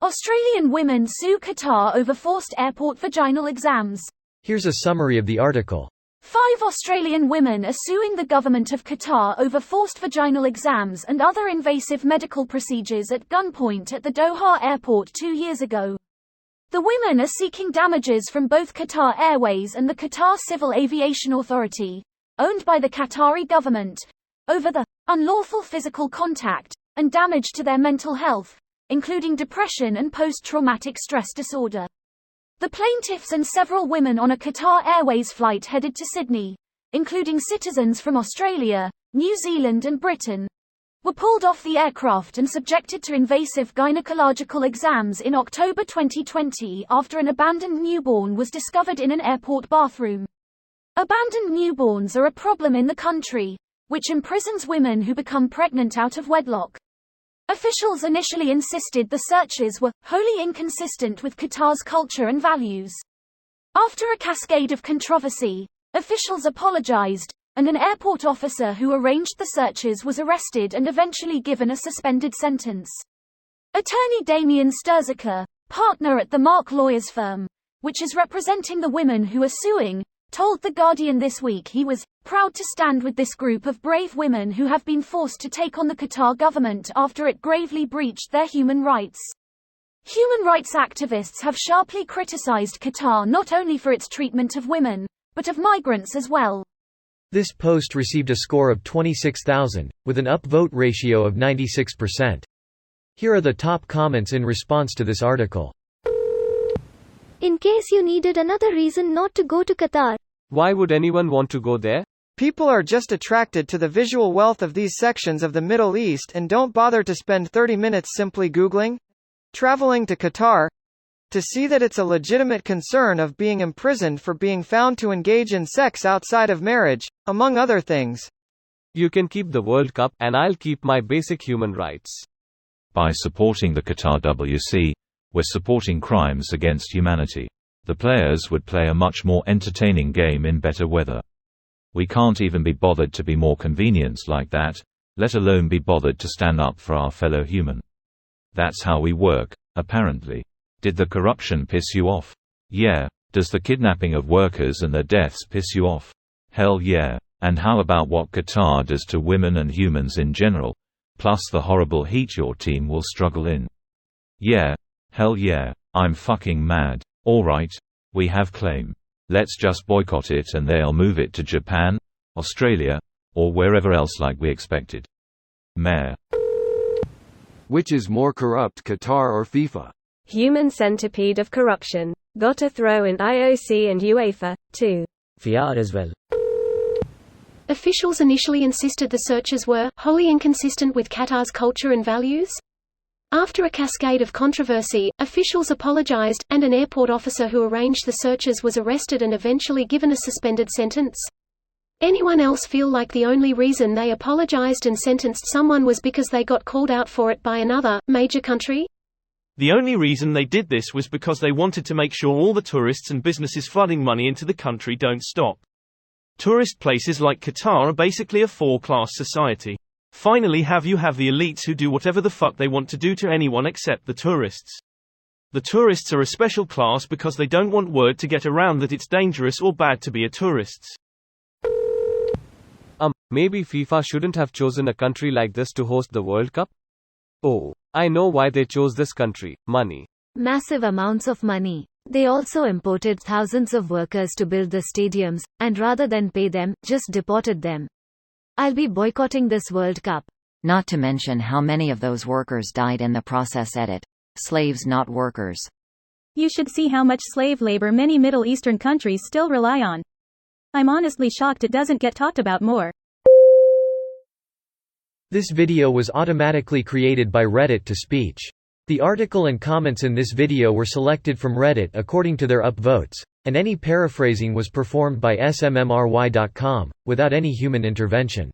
Australian women sue Qatar over forced airport vaginal exams. Here's a summary of the article. 5 Australian women are suing the government of Qatar over forced vaginal exams and other invasive medical procedures at gunpoint at the Doha airport 2 years ago. The women are seeking damages from both Qatar Airways and the Qatar Civil Aviation Authority, owned by the Qatari government, over the unlawful physical contact and damage to their mental health, including depression and post-traumatic stress disorder. The plaintiffs and several women on a Qatar Airways flight headed to Sydney, including citizens from Australia, New Zealand and Britain, were pulled off the aircraft and subjected to invasive gynecological exams in October 2020 after an abandoned newborn was discovered in an airport bathroom. Abandoned newborns are a problem in the country, which imprisons women who become pregnant out of wedlock. Officials initially insisted the searches were wholly inconsistent with Qatar's culture and values. After a cascade of controversy, officials apologized, and an airport officer who arranged the searches was arrested and eventually given a suspended sentence. Attorney Damien Sturzaker, partner at the Mark Lawyers firm, which is representing the women who are suing, told The Guardian this week he was proud to stand with this group of brave women who have been forced to take on the Qatar government after it gravely breached their human rights. Human rights activists have sharply criticized Qatar not only for its treatment of women, but of migrants as well. This post received a score of 26,000, with an upvote ratio of 96%. Here are the top comments in response to this article. In case you needed another reason not to go to Qatar. Why would anyone want to go there? People are just attracted to the visual wealth of these sections of the Middle East and don't bother to spend 30 minutes simply Googling traveling to Qatar to see that it's a legitimate concern of being imprisoned for being found to engage in sex outside of marriage, among other things. You can keep the World Cup, and I'll keep my basic human rights. By supporting the Qatar WC, we're supporting crimes against humanity. The players would play a much more entertaining game in better weather. We can't even be bothered to be more convenient like that, let alone be bothered to stand up for our fellow human. That's how we work, apparently. Did the corruption piss you off? Yeah. Does the kidnapping of workers and their deaths piss you off? Hell yeah. And how about what Qatar does to women and humans in general, plus the horrible heat your team will struggle in? Yeah. Hell yeah. I'm fucking mad. Alright. We have claim. Let's just boycott it and they'll move it to Japan, Australia, or wherever else like we expected. Mayor. Which is more corrupt, Qatar or FIFA? Human centipede of corruption. Gotta throw in IOC and UEFA, too. VR as well. Officials initially insisted the searches were wholly inconsistent with Qatar's culture and values. After a cascade of controversy, officials apologized, and an airport officer who arranged the searches was arrested and eventually given a suspended sentence. Anyone else feel like the only reason they apologized and sentenced someone was because they got called out for it by another major country? The only reason they did this was because they wanted to make sure all the tourists and businesses flooding money into the country don't stop. Tourist places like Qatar are basically a four-class society. Finally have the elites who do whatever the fuck they want to do to anyone except the tourists. The tourists are a special class because they don't want word to get around that it's dangerous or bad to be a tourist. Maybe FIFA shouldn't have chosen a country like this to host the World Cup? Oh, I know why they chose this country. Money. Massive amounts of money. They also imported thousands of workers to build the stadiums, and rather than pay them, just deported them. I'll be boycotting this World Cup. Not to mention how many of those workers died in the process. Slaves, not workers. You should see how much slave labor many Middle Eastern countries still rely on. I'm honestly shocked it doesn't get talked about more. This video was automatically created by Reddit to speech. The article and comments in this video were selected from Reddit according to their upvotes, and any paraphrasing was performed by smmry.com, without any human intervention.